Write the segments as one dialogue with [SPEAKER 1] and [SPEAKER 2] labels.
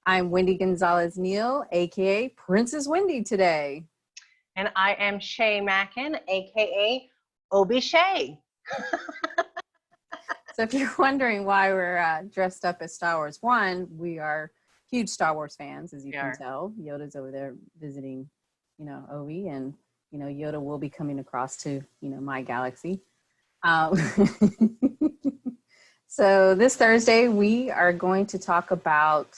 [SPEAKER 1] I'm Wendy Gonzalez-Neal, aka Princess Wendy today.
[SPEAKER 2] And I am Shea Mackin, aka Obi Shea.
[SPEAKER 1] So if you're wondering why we're dressed up as Star Wars, one, we are huge Star Wars fans, as you can tell. Yoda's over there visiting, Obi, and, Yoda will be coming across to, my galaxy. So this Thursday, we are going to talk about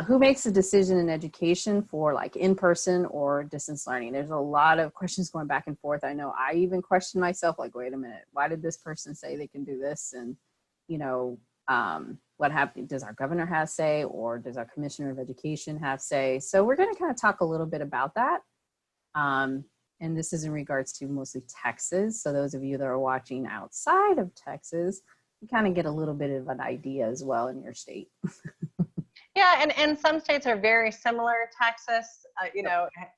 [SPEAKER 1] who makes the decision in education for like in-person or distance learning. There's a lot of questions going back and forth. I know I even questioned myself, like, wait a minute, why did this person say they can do this? And, what happened? Does our governor have say, or does our commissioner of education have say? So we're going to kind of talk a little bit about that. And this is in regards to mostly Texas. So those of you that are watching outside of Texas, you kind of get a little bit of an idea as well in your state.
[SPEAKER 2] Yeah, and some states are very similar. Texas,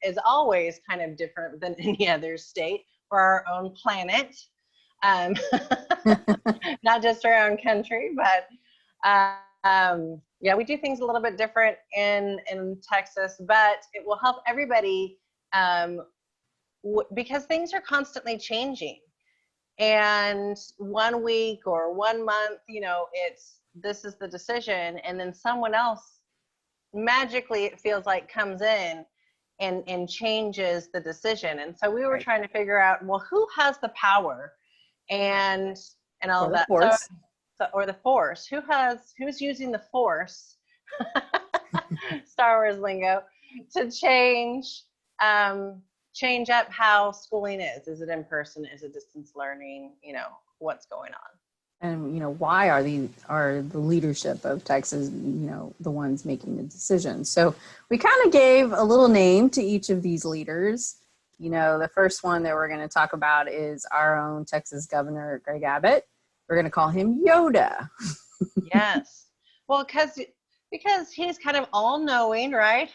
[SPEAKER 2] is always kind of different than any other state. We're our own planet, not just our own country, but we do things a little bit different in Texas, but it will help everybody because things are constantly changing. And 1 week or 1 month, this is the decision, and then someone else magically, it feels like, comes in and changes the decision. And so we were trying to figure out, well, who has the power and all of that. Or the force. Who's using the force, Star Wars lingo, to change up how schooling is. Is it in person? Is it distance learning? What's going on?
[SPEAKER 1] And, why are the leadership of Texas, the ones making the decisions? So we kind of gave a little name to each of these leaders. The first one that we're going to talk about is our own Texas Governor, Greg Abbott. We're going to call him Yoda.
[SPEAKER 2] Yes. Well, because he's kind of all-knowing, right?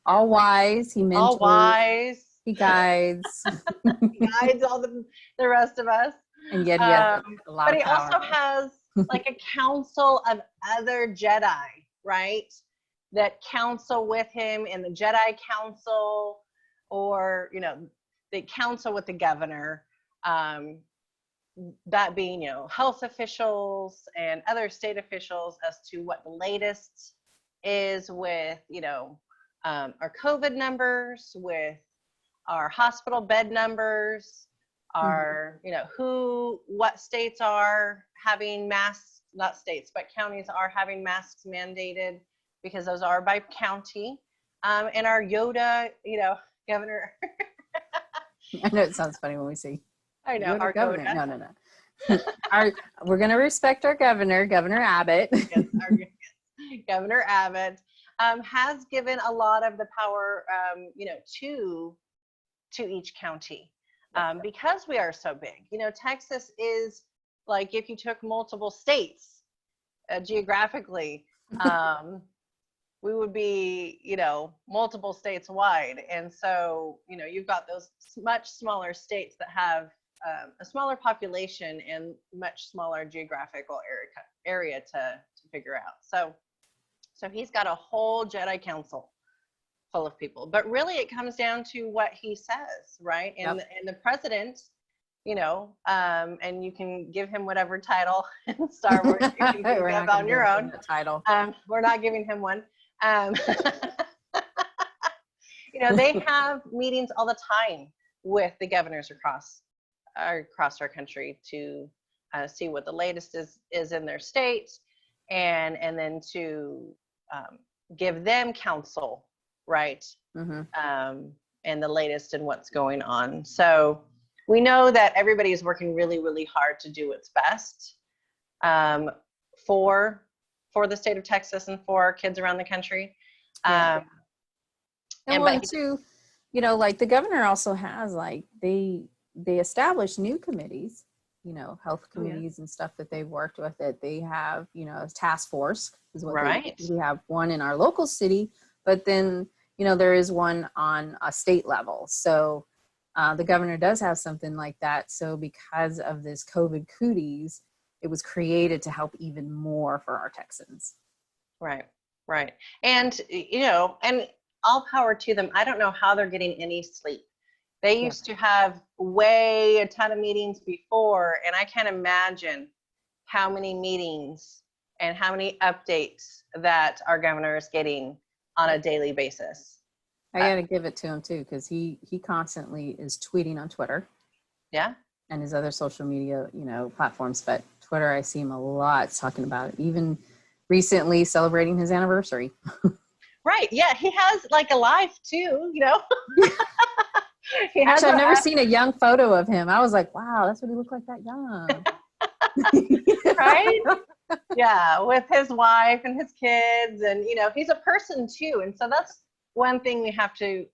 [SPEAKER 1] All wise. He mentors.
[SPEAKER 2] All wise.
[SPEAKER 1] He guides.
[SPEAKER 2] He guides all the rest of us.
[SPEAKER 1] And yet he has a lot
[SPEAKER 2] of power. But he also has like a council of other Jedi, right? That counsel with him in the Jedi Council, or, they counsel with the governor. That being, health officials and other state officials as to what the latest is with, our COVID numbers, with our hospital bed numbers, our, what states are having masks, not states, but counties are having masks mandated, because those are by county. And our Yoda, governor.
[SPEAKER 1] I know it sounds funny when we say,
[SPEAKER 2] I know, our
[SPEAKER 1] governor. No. We're going to respect our governor, Governor Abbott.
[SPEAKER 2] Yes, Governor Abbott has given a lot of the power, to each county. Because we are so big. Texas is like, if you took multiple states geographically, we would be, multiple states wide. And so, you've got those much smaller states that have a smaller population and much smaller geographical area to figure out. So he's got a whole Jedi Council full of people, but really it comes down to what he says, right? And the president, and you can give him whatever title in Star Wars you can think of on your own.
[SPEAKER 1] Title.
[SPEAKER 2] We're not giving him one. They have meetings all the time with the governors across our country to see what the latest is in their state, and then to give them counsel, right? Mm-hmm. And the latest in what's going on. So we know that everybody is working really, really hard to do its best for the state of Texas and for kids around the country.
[SPEAKER 1] And one too, like the governor also has, like, they establish new committees, health committees and stuff that they've worked with, that they have, a task force is what we have one in our local city, but then, there is one on a state level. So the governor does have something like that. So because of this COVID cooties, it was created to help even more for our Texans.
[SPEAKER 2] Right. Right. And, and all power to them. I don't know how they're getting any sleep. They used to have a ton of meetings before, and I can't imagine how many meetings and how many updates that our governor is getting on a daily basis.
[SPEAKER 1] I got to give it to him too, because he constantly is tweeting on Twitter.
[SPEAKER 2] Yeah.
[SPEAKER 1] And his other social media, platforms. But Twitter, I see him a lot talking about it. Even recently celebrating his anniversary.
[SPEAKER 2] Right. Yeah. He has like a life too,
[SPEAKER 1] Actually, I've never seen a young photo of him. I was like, wow, that's what he looked like that young.
[SPEAKER 2] Right? Yeah, with his wife and his kids, and he's a person too. And so that's one thing we have to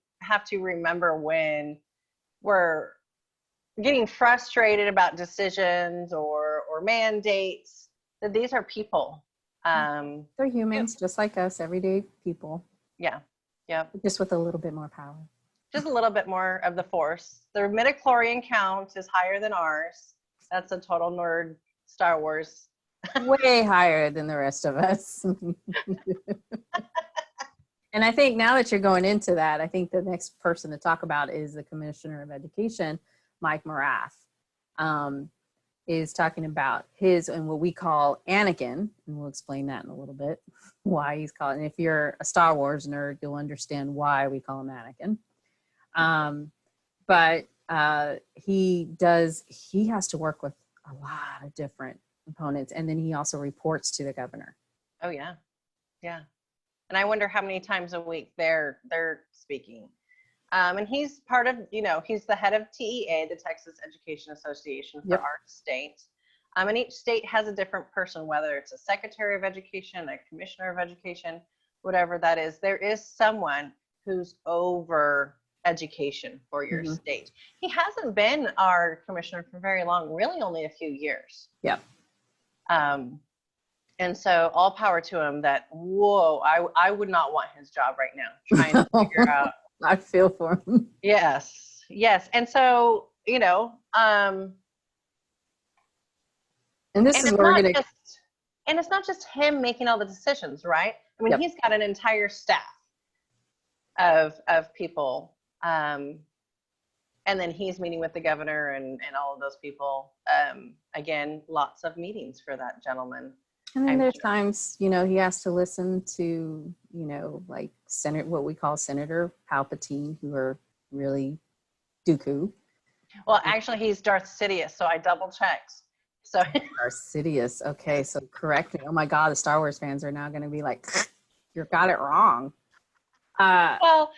[SPEAKER 2] remember when we're getting frustrated about decisions or mandates, that these are people.
[SPEAKER 1] They're humans, just like us, everyday people.
[SPEAKER 2] Yeah. Yeah.
[SPEAKER 1] Just with a little bit more power.
[SPEAKER 2] Just a little bit more of the force. Their midichlorian count is higher than ours. That's a total nerd Star Wars.
[SPEAKER 1] Way higher than the rest of us. And I think now that you're going into that, I think the next person to talk about is the Commissioner of Education, Mike Morath, is talking about his and what we call Anakin, and we'll explain that in a little bit, why he's called. And if you're a Star Wars nerd, you'll understand why we call him Anakin. But he has to work with a lot of different components, and then he also reports to the governor.
[SPEAKER 2] Oh yeah. Yeah. And I wonder how many times a week they're speaking. And he's part of, he's the head of TEA, the Texas Education Association for our state. And each state has a different person, whether it's a Secretary of Education, a Commissioner of Education, whatever that is. There is someone who's over education for your state. He hasn't been our commissioner for very long, really only a few years.
[SPEAKER 1] Yeah.
[SPEAKER 2] And so all power to him that, I would not want his job right now, trying to figure out.
[SPEAKER 1] I feel for him.
[SPEAKER 2] Yes. And so, and this is where we're going to. And it's not just him making all the decisions, right? I mean, he's got an entire staff of people. And then he's meeting with the governor and all of those people. Again, lots of meetings for that gentleman.
[SPEAKER 1] And then there's times, he has to listen to, like what we call Senator Palpatine, who are really Dooku.
[SPEAKER 2] Well, actually, he's Darth Sidious, so I double checked. So
[SPEAKER 1] Darth Sidious. Okay, so correct me. Oh my God, the Star Wars fans are now going to be like, you got it wrong.
[SPEAKER 2] So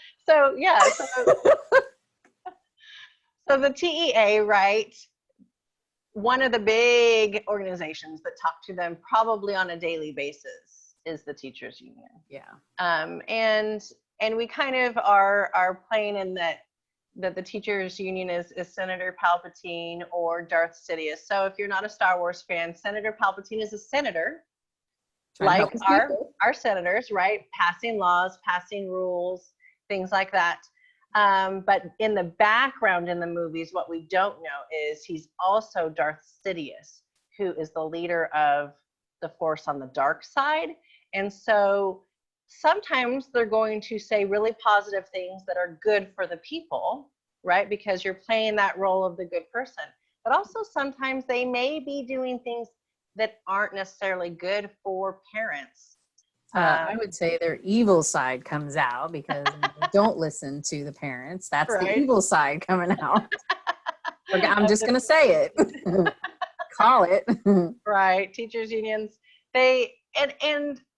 [SPEAKER 2] the TEA, right? One of the big organizations that talk to them probably on a daily basis is the teachers union.
[SPEAKER 1] Yeah.
[SPEAKER 2] And we kind of are playing in that the teachers union is Senator Palpatine or Darth Sidious. So if you're not a Star Wars fan, Senator Palpatine is a senator, like our senators, right? Passing laws, passing rules, things like that. But in the background in the movies, what we don't know is he's also Darth Sidious, who is the leader of the Force on the dark side. And so sometimes they're going to say really positive things that are good for the people, right? Because you're playing that role of the good person. But also sometimes they may be doing things that aren't necessarily good for parents.
[SPEAKER 1] I would say their evil side comes out because they don't listen to the parents. That's the evil side coming out. Okay, I'm just going to say it. Call it.
[SPEAKER 2] Right. Teachers unions, they're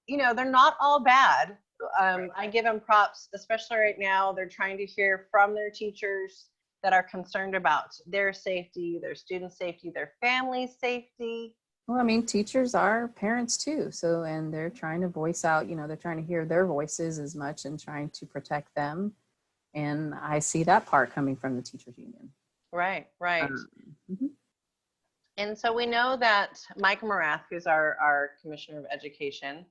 [SPEAKER 2] not all bad. I give them props, especially right now. They're trying to hear from their teachers that are concerned about their safety, their student safety, their family safety.
[SPEAKER 1] Well, I mean, teachers are parents too. So, and they're trying to voice out, they're trying to hear their voices as much and trying to protect them. And I see that part coming from the teachers union.
[SPEAKER 2] Right. And so we know that Mike Morath, who's our Commissioner of Education,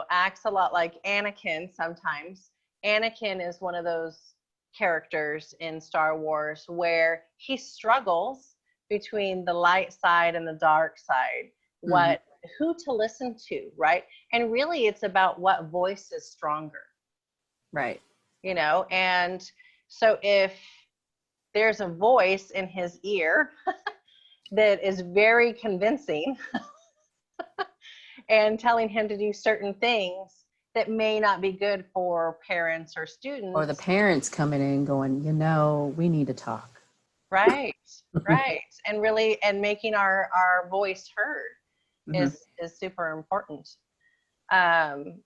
[SPEAKER 2] acts a lot like Anakin sometimes. Anakin is one of those characters in Star Wars where he struggles between the light side and the dark side, who to listen to, right? And really it's about what voice is stronger.
[SPEAKER 1] Right.
[SPEAKER 2] You know, and so if there's a voice in his ear that is very convincing and telling him to do certain things that may not be good for parents or students.
[SPEAKER 1] Or the parents coming in going, we need to talk.
[SPEAKER 2] Right, right. And really, and making our voice heard is super important,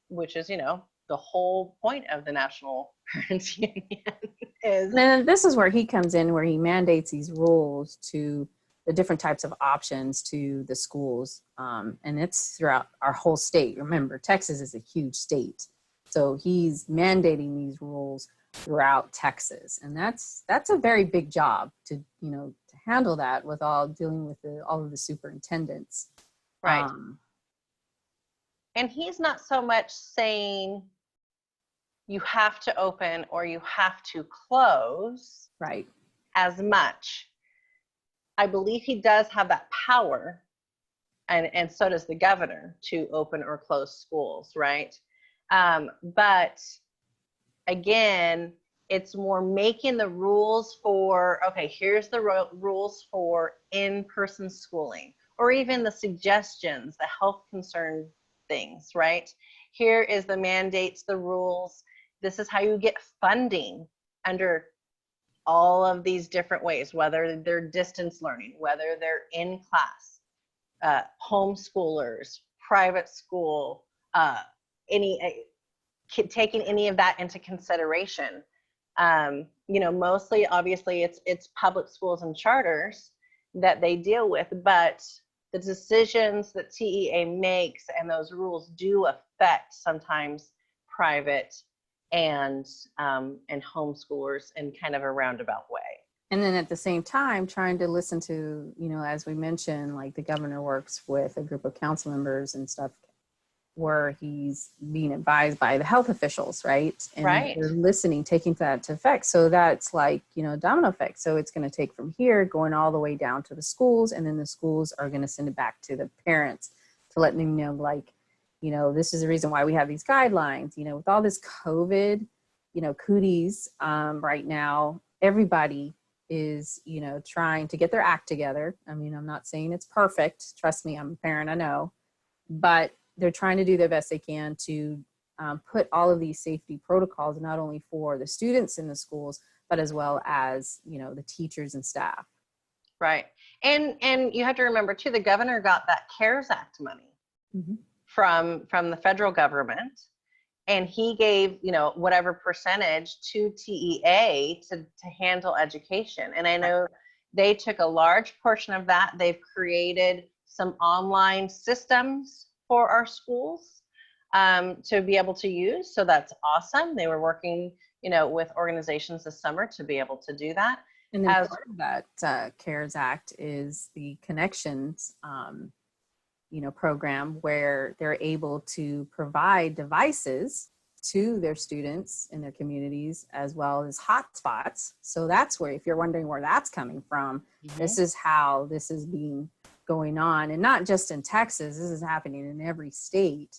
[SPEAKER 2] which is, the whole point of the National Parents Union is.
[SPEAKER 1] And then this is where he comes in, where he mandates these rules to the different types of options to the schools. And it's throughout our whole state. Remember, Texas is a huge state. So he's mandating these rules throughout Texas. And that's a very big job to handle that with dealing with all of the superintendents.
[SPEAKER 2] Right. And he's not so much saying you have to open or you have to close.
[SPEAKER 1] Right.
[SPEAKER 2] As much. I believe he does have that power, and so does the governor, to open or close schools, right? But again, it's more making the rules for, okay, here's the rules for in-person schooling, or even the suggestions, the health concern things, right? Here is the mandates, the rules. This is how you get funding under all of these different ways, whether they're distance learning, whether they're in class, homeschoolers, private school, taking any of that into consideration. Mostly, obviously, it's public schools and charters that they deal with, but the decisions that TEA makes and those rules do affect sometimes private and homeschoolers in kind of a roundabout way.
[SPEAKER 1] And then at the same time, trying to listen to, as we mentioned, like the governor works with a group of council members and stuff where he's being advised by the health officials, right? And they're listening, taking that to effect. So that's like, domino effect. So it's going to take from here, going all the way down to the schools, and then the schools are going to send it back to the parents to let them know, like, this is the reason why we have these guidelines, with all this COVID, cooties right now, everybody is, trying to get their act together. I mean, I'm not saying it's perfect. Trust me, I'm a parent, I know, but they're trying to do their best they can to put all of these safety protocols, not only for the students in the schools, but as well as, the teachers and staff. Right.
[SPEAKER 2] And you have to remember too, the governor got that CARES Act money. From the federal government, and he gave whatever percentage to TEA to handle education. And I know they took a large portion of that. They've created some online systems for our schools to be able to use. So that's awesome. They were working with organizations this summer to be able to do that.
[SPEAKER 1] And then part of that CARES Act is the Connections program, where they're able to provide devices to their students in their communities, as well as hotspots. So that's where, if you're wondering where that's coming from, this is how this is going on. And not just in Texas, this is happening in every state,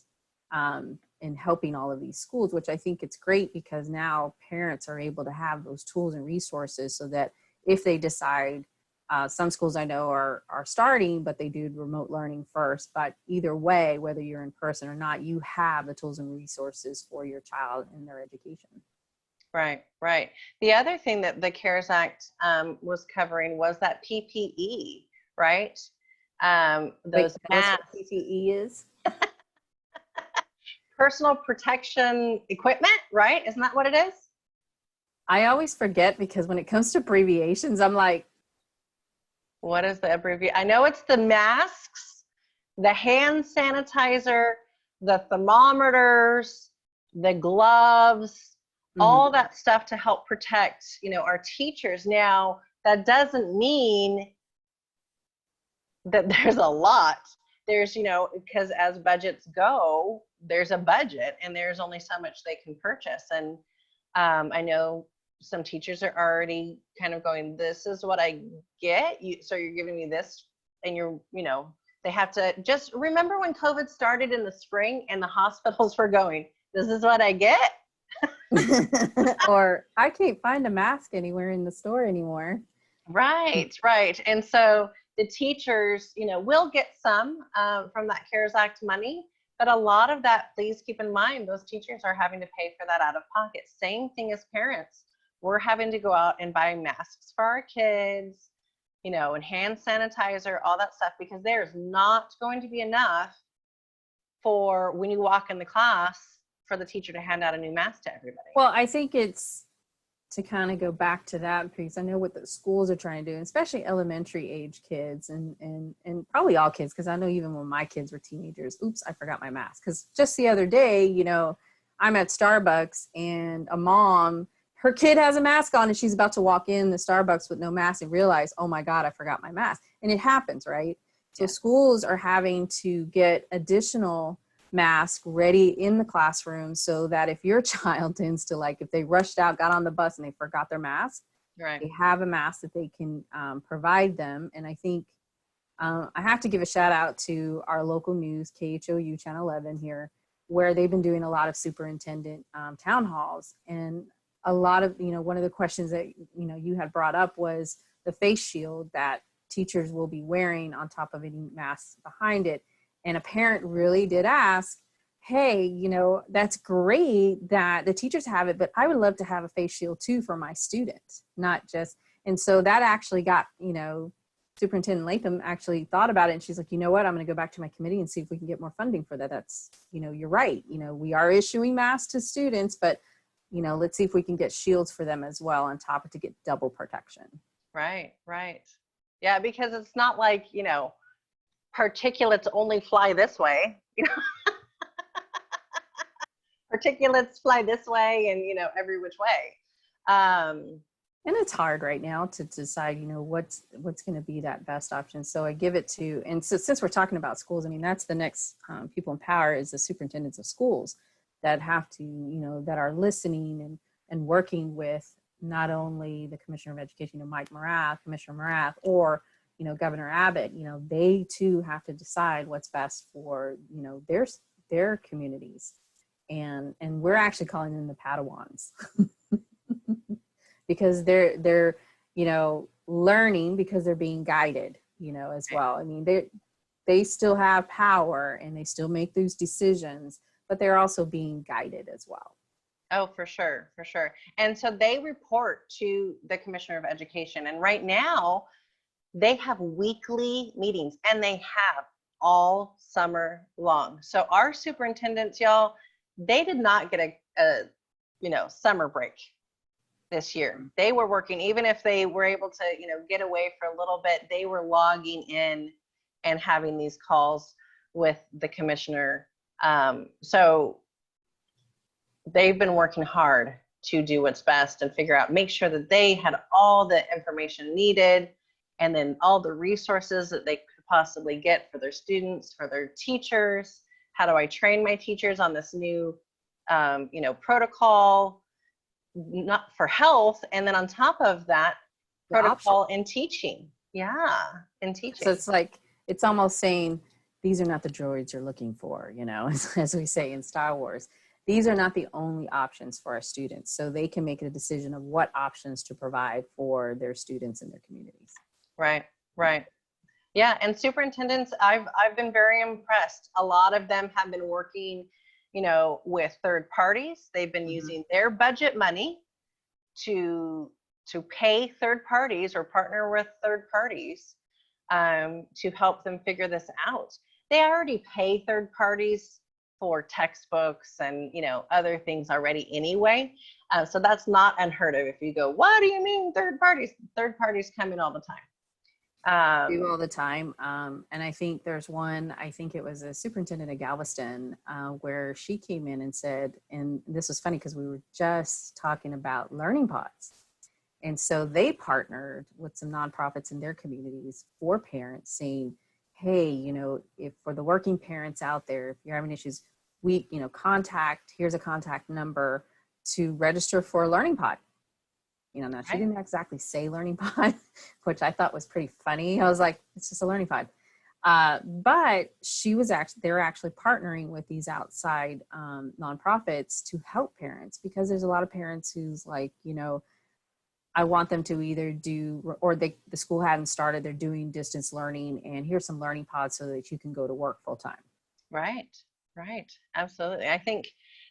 [SPEAKER 1] and helping all of these schools, which I think it's great, because now parents are able to have those tools and resources so that if they decide, some schools I know are starting, but they do remote learning first. But either way, whether you're in person or not, you have the tools and resources for your child in their education.
[SPEAKER 2] Right, right. The other thing that the CARES Act was covering was that PPE, right? Those masks.
[SPEAKER 1] PPE is?
[SPEAKER 2] Personal protection equipment, right? Isn't that what it is?
[SPEAKER 1] I always forget, because when it comes to abbreviations, I'm like,
[SPEAKER 2] what is the abbreviation? I know it's the masks, the hand sanitizer, the thermometers, the gloves, all that stuff to help protect, our teachers. Now, that doesn't mean that there's a lot. There's, because as budgets go, there's a budget and there's only so much they can purchase. And I know some teachers are already kind of going, this is what I get. So you're giving me this, and they have to just remember when COVID started in the spring and the hospitals were going, this is what I get.
[SPEAKER 1] Or I can't find a mask anywhere in the store anymore.
[SPEAKER 2] Right. And so the teachers, will get some from that CARES Act money, but a lot of that, please keep in mind, those teachers are having to pay for that out of pocket. Same thing as parents. We're having to go out and buy masks for our kids, and hand sanitizer, all that stuff, because there's not going to be enough for when you walk in the class for the teacher to hand out a new mask to everybody.
[SPEAKER 1] Well, I think it's to kind of go back to that, because I know what the schools are trying to do, especially elementary age kids and probably all kids, because I know even when my kids were teenagers, oops, I forgot my mask. Because just the other day, I'm at Starbucks and a mom, her kid has a mask on and she's about to walk in the Starbucks with no mask and realize, oh my God, I forgot my mask. And it happens, right? So schools are having to get additional mask ready in the classroom so that if your child tends to, like, if they rushed out, got on the bus and they forgot their mask,
[SPEAKER 2] right,
[SPEAKER 1] they have a mask that they can provide them. And I think I have to give a shout out to our local news, KHOU Channel 11 here, where they've been doing a lot of superintendent town halls. And a lot of, one of the questions that, you had brought up was the face shield that teachers will be wearing on top of any masks behind it. And a parent really did ask, hey, that's great that the teachers have it, but I would love to have a face shield too for my students, not just. And so that actually got, Superintendent Latham actually thought about it. And she's like, you know what, I'm going to go back to my committee and see if we can get more funding for that. That's, you're right. We are issuing masks to students, but, let's see if we can get shields for them as well on top of to get double protection.
[SPEAKER 2] Right. Yeah, because it's not like, particulates only fly this way. Particulates fly this way and, every which way.
[SPEAKER 1] And it's hard right now to decide, what's going to be that best option. So I give it to, and so since we're talking about schools, I mean, that's the next people in power is the superintendents of schools that have to, that are listening and working with not only the Commissioner of Education, Commissioner Morath, or, Governor Abbott, they too have to decide what's best for, their communities. And we're actually calling them the Padawans because they're, learning because they're being guided, as well. I mean, they still have power and they still make those decisions, but they're also being guided as well.
[SPEAKER 2] Oh, for sure. And so they report to the Commissioner of Education. And right now they have weekly meetings, and they have all summer long. So our superintendents, y'all, they did not get a summer break this year. They were working, even if they were able to, get away for a little bit, they were logging in and having these calls with the commissioner. So they've been working hard to do what's best and make sure that they had all the information needed, and then all the resources that they could possibly get for their students, for their teachers. How do I train my teachers on this new, protocol, not for health, and then on top of that, protocol in teaching. Yeah, in teaching.
[SPEAKER 1] So it's like, it's almost saying, these are not the droids you're looking for, as we say in Star Wars. These are not the only options for our students. So they can make a decision of what options to provide for their students in their communities.
[SPEAKER 2] Right. Yeah, and superintendents, I've been very impressed. A lot of them have been working, with third parties. They've been using their budget money to pay third parties or partner with third parties to help them figure this out. They already pay third parties for textbooks and, other things already anyway. So that's not unheard of. If you go, what do you mean third parties? Third parties come in all the time.
[SPEAKER 1] Do all the time. And I think there's one, I think it was a superintendent of Galveston, where she came in and said, and this was funny because we were just talking about learning pods. And so they partnered with some nonprofits in their communities for parents saying, hey, if for the working parents out there, if you're having issues, here's a contact number to register for a learning pod. You know, now she
[SPEAKER 2] Right.
[SPEAKER 1] didn't exactly say learning pod, which I thought was pretty funny. I was like, it's just a learning pod. But they're actually partnering with these outside nonprofits to help parents, because there's a lot of parents who's like, you know, I want them to either do, or the school hadn't started, they're doing distance learning, and here's some learning pods so that you can go to work full time.
[SPEAKER 2] Right. Right. Absolutely. I think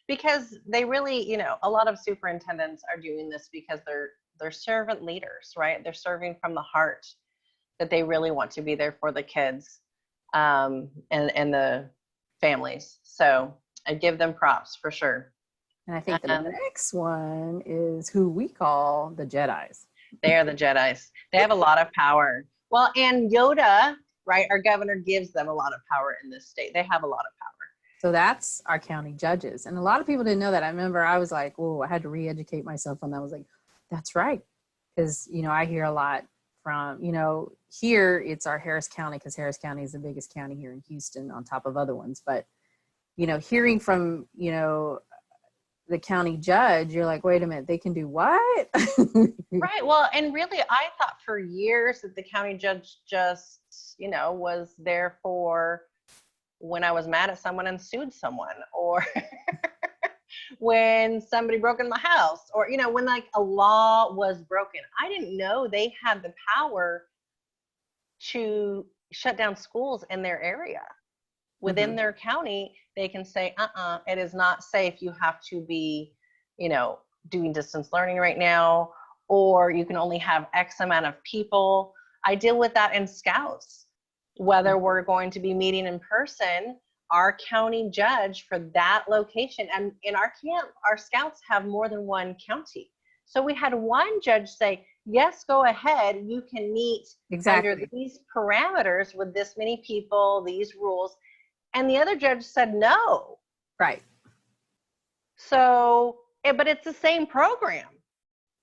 [SPEAKER 2] because they really, you know, a lot of superintendents are doing this because they're servant leaders, right? They're serving from the heart, that they really want to be there for the kids and the families. So I give them props for sure.
[SPEAKER 1] And I think the next one is who we call the Jedis.
[SPEAKER 2] They are the Jedis. They have a lot of power. Well, and Yoda, right? Our governor gives them a lot of power in this state. They have a lot of power.
[SPEAKER 1] So that's our county judges. And a lot of people didn't know that. I remember I was like, oh, I had to re-educate myself on that. I was like, that's right. Because, you know, I hear a lot from, you know, here it's our Harris County, because Harris County is the biggest county here in Houston on top of other ones. But, you know, hearing from, you know, the county judge, you're like, wait a minute, they can do what?
[SPEAKER 2] Right. Well, and really, I thought for years that the county judge just, you know, was there for when I was mad at someone and sued someone, or when somebody broke in my house, or, you know, when like a law was broken. I didn't know they had the power to shut down schools in their area. Within their county, they can say, it is not safe. You have to be, you know, doing distance learning right now, or you can only have X amount of people. I deal with that in Scouts. Whether we're going to be meeting in person, our county judge for that location, and in our camp, our Scouts have more than one county. So we had one judge say, yes, go ahead. You can meet under these parameters with this many people, these rules. And the other judge said no.
[SPEAKER 1] Right.
[SPEAKER 2] So, but it's the same program.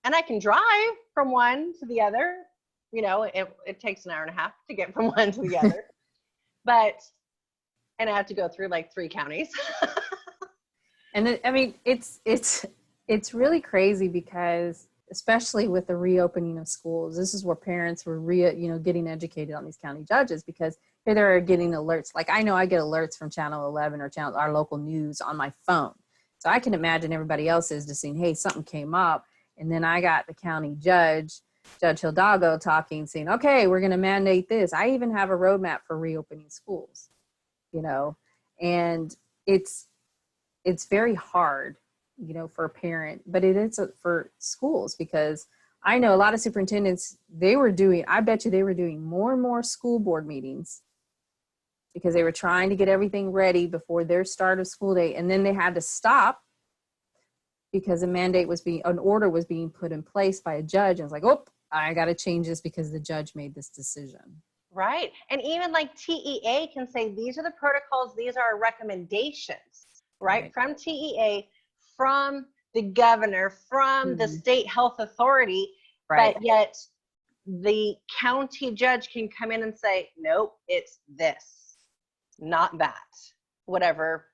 [SPEAKER 2] And I can drive from one to the other. You know, it takes an hour and a half to get from one to the other. And I have to go through like 3 counties.
[SPEAKER 1] And I mean, it's really crazy, because especially with the reopening of schools, this is where parents were getting educated on these county judges, because here they're getting alerts. Like, I know I get alerts from Channel 11 or our local news on my phone. So I can imagine everybody else is just saying, hey, something came up. And then I got the county judge, Judge Hidalgo, talking, saying, okay, we're going to mandate this. I even have a roadmap for reopening schools, you know, and it's very hard, you know, for a parent, but it is for schools, because I know a lot of superintendents, I bet you they were doing more and more school board meetings, because they were trying to get everything ready before their start of school day. And then they had to stop because an order was being put in place by a judge. And it's like, oh, I got to change this because the judge made this decision.
[SPEAKER 2] Right. And even like TEA can say, these are the protocols, these are our recommendations, right? From TEA, from the governor, from the state health authority, but yet the county judge can come in and say, nope, it's this, not that, whatever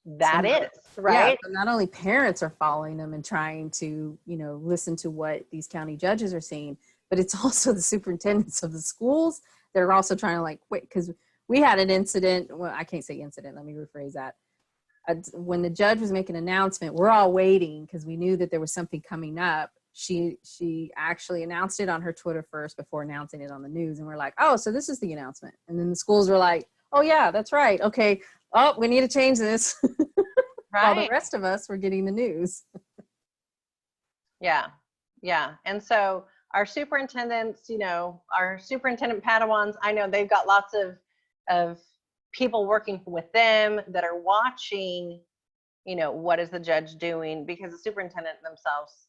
[SPEAKER 2] that is, right?
[SPEAKER 1] Yeah, so not only parents are following them and trying to, you know, listen to what these county judges are saying, but it's also the superintendents of the schools. They're also trying to like, wait, because we had an incident. Well, I can't say incident. Let me rephrase that. When the judge was making an announcement, we're all waiting because we knew that there was something coming up. She actually announced it on her Twitter first before announcing it on the news. And we're like, oh, so this is the announcement. And then the schools were like, oh yeah, that's right. Okay. Oh, we need to change this. While the rest of us were getting the news.
[SPEAKER 2] Yeah. Yeah. And so our superintendents, you know, our superintendent Padawans, I know they've got lots of people working with them that are watching, you know, what is the judge doing, because the superintendent themselves,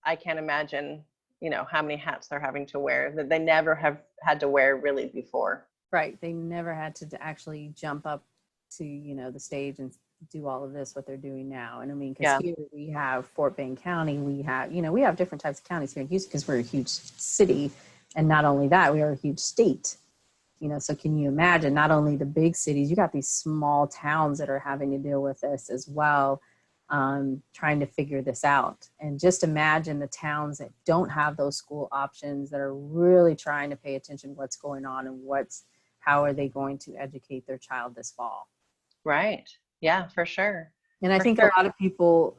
[SPEAKER 2] I can't imagine, you know, how many hats they're having to wear that they never have had to wear really before.
[SPEAKER 1] Right. They never had to actually jump up to, you know, the stage and do all of this, what they're doing now. And I mean, because here we have Fort Bend County, we have different types of counties here in Houston because we're a huge city. And not only that, we are a huge state, you know, so can you imagine not only the big cities, you got these small towns that are having to deal with this as well. trying to figure this out. And just imagine the towns that don't have those school options, that are really trying to pay attention to what's going on and how are they going to educate their child this fall.
[SPEAKER 2] Right. Yeah, for sure.
[SPEAKER 1] And I
[SPEAKER 2] For
[SPEAKER 1] think
[SPEAKER 2] sure.
[SPEAKER 1] a lot of people,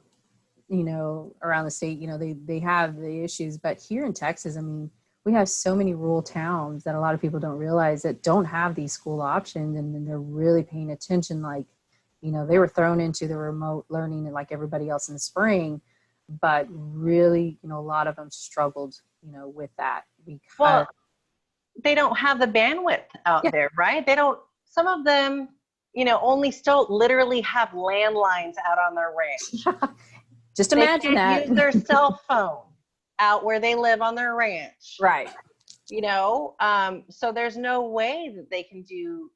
[SPEAKER 1] around the state, they have the issues, but here in Texas, I mean, we have so many rural towns that a lot of people don't realize that don't have these school options, and then they're really paying attention. Like, they were thrown into the remote learning like everybody else in the spring, but really, a lot of them struggled, with that because
[SPEAKER 2] they don't have the bandwidth out there, right? Some of them, only still literally have landlines out on their ranch.
[SPEAKER 1] Just imagine that.
[SPEAKER 2] They can't use their cell phone out where they live on their ranch.
[SPEAKER 1] Right.
[SPEAKER 2] So there's no way that they can do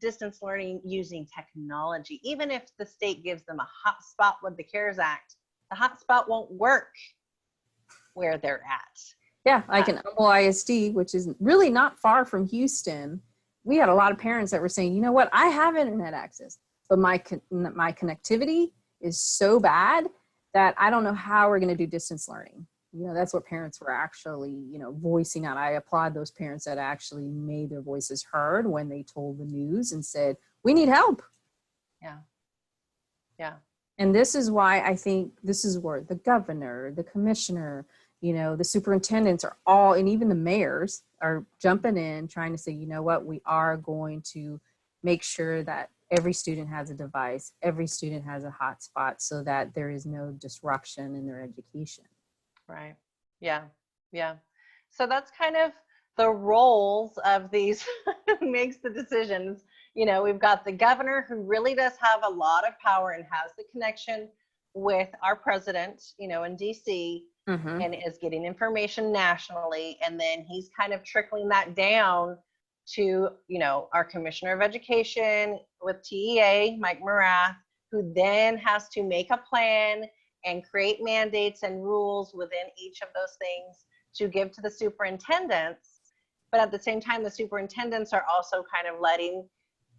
[SPEAKER 2] distance learning using technology. Even if the state gives them a hotspot with the CARES Act, the hotspot won't work where they're at.
[SPEAKER 1] Yeah, like in Humble ISD, which is really not far from Houston, we had a lot of parents that were saying, you know what, I have internet access, but my connectivity is so bad that I don't know how we're going to do distance learning. That's what parents were actually, voicing out. I applaud those parents that actually made their voices heard when they told the news and said, we need help.
[SPEAKER 2] Yeah. Yeah.
[SPEAKER 1] And this is why I think this is where the governor, the commissioner, the superintendents are all, and even the mayors are jumping in, trying to say, you know what, we are going to make sure that every student has a device, every student has a hotspot, so that there is no disruption in their education.
[SPEAKER 2] Right. Yeah. Yeah. So that's kind of the roles of these who makes the decisions. We've got the governor, who really does have a lot of power and has the connection with our president, in DC, and is getting information nationally. And then he's kind of trickling that down to, our commissioner of education with TEA, Mike Morath, who then has to make a plan and create mandates and rules within each of those things to give to the superintendents. But at the same time, the superintendents are also kind of letting,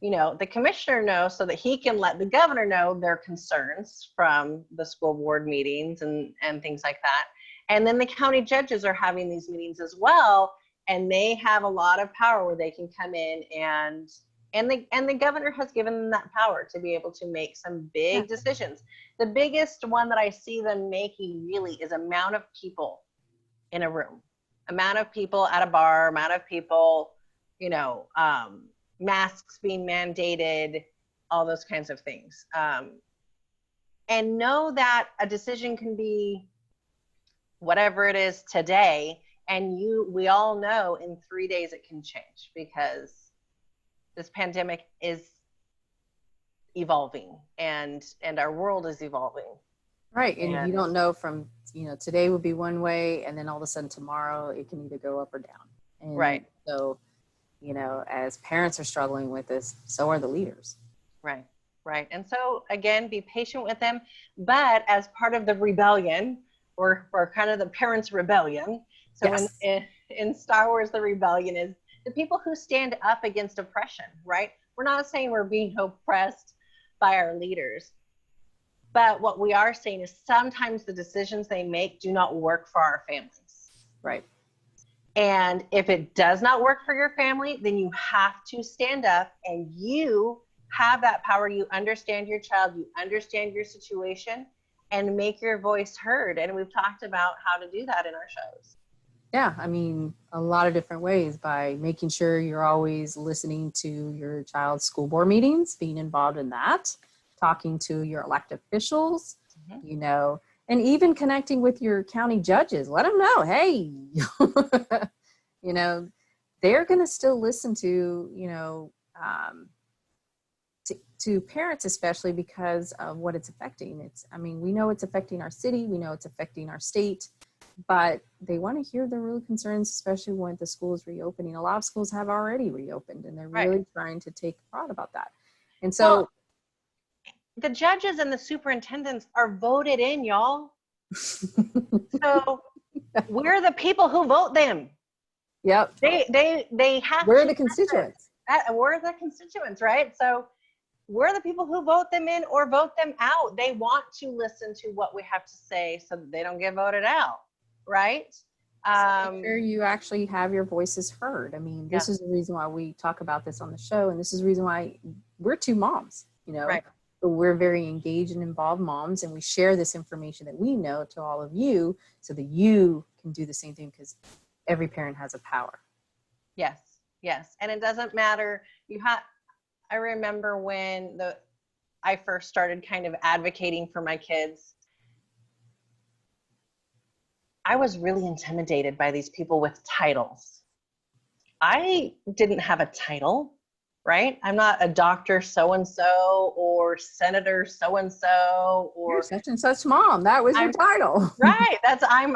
[SPEAKER 2] the commissioner know, so that he can let the governor know their concerns from the school board meetings and things like that. And then the county judges are having these meetings as well, and they have a lot of power where they can come in and the governor has given them that power to be able to make some big decisions. The biggest one that I see them making really is amount of people in a room, amount of people at a bar, amount of people, masks being mandated, all those kinds of things. And know that a decision can be whatever it is today, and we all know in 3 days it can change, because this pandemic is evolving and our world is evolving.
[SPEAKER 1] Right. And you don't know from, today would be one way, and then all of a sudden tomorrow it can either go up or down. And
[SPEAKER 2] right.
[SPEAKER 1] So, as parents are struggling with this, so are the leaders.
[SPEAKER 2] Right. Right. And so again, be patient with them, but as part of the rebellion, or kind of the parents' rebellion. So in Star Wars, the rebellion is the people who stand up against oppression, right? We're not saying we're being oppressed by our leaders, but what we are saying is sometimes the decisions they make do not work for our families.
[SPEAKER 1] Right.
[SPEAKER 2] And if it does not work for your family, then you have to stand up, and you have that power. You understand your child, you understand your situation, and make your voice heard. And we've talked about how to do that in our shows.
[SPEAKER 1] Yeah, I mean, a lot of different ways, by making sure you're always listening to your child's school board meetings, being involved in that, talking to your elected officials, and even connecting with your county judges. Let them know, hey, they're going to still listen to, to parents, especially because of what it's affecting. We know it's affecting our city, we know it's affecting our state, but they want to hear the real concerns, especially when the schools reopening. A lot of schools have already reopened, and they're really trying to take thought about that. And so
[SPEAKER 2] the judges and the superintendents are voted in, y'all. So we're the people who vote them.
[SPEAKER 1] Yep.
[SPEAKER 2] They have.
[SPEAKER 1] We're the constituents.
[SPEAKER 2] We're the constituents, right? So we're the people who vote them in or vote them out. They want to listen to what we have to say so that they don't get voted out, right?
[SPEAKER 1] So make sure you actually have your voices heard. I mean, this
[SPEAKER 2] Yeah.
[SPEAKER 1] is the reason why we talk about this on the show, and this is the reason why we're two moms, you know,
[SPEAKER 2] Right.
[SPEAKER 1] but we're very engaged and involved moms, and we share this information that we know to all of you so that you can do the same thing, because every parent has a power.
[SPEAKER 2] Yes, yes. And it doesn't matter. I remember when I first started kind of advocating for my kids, I was really intimidated by these people with titles. I didn't have a title, right? I'm not a doctor so-and-so or senator so-and-so or
[SPEAKER 1] You're such and such mom. That was your title.
[SPEAKER 2] Right. I'm,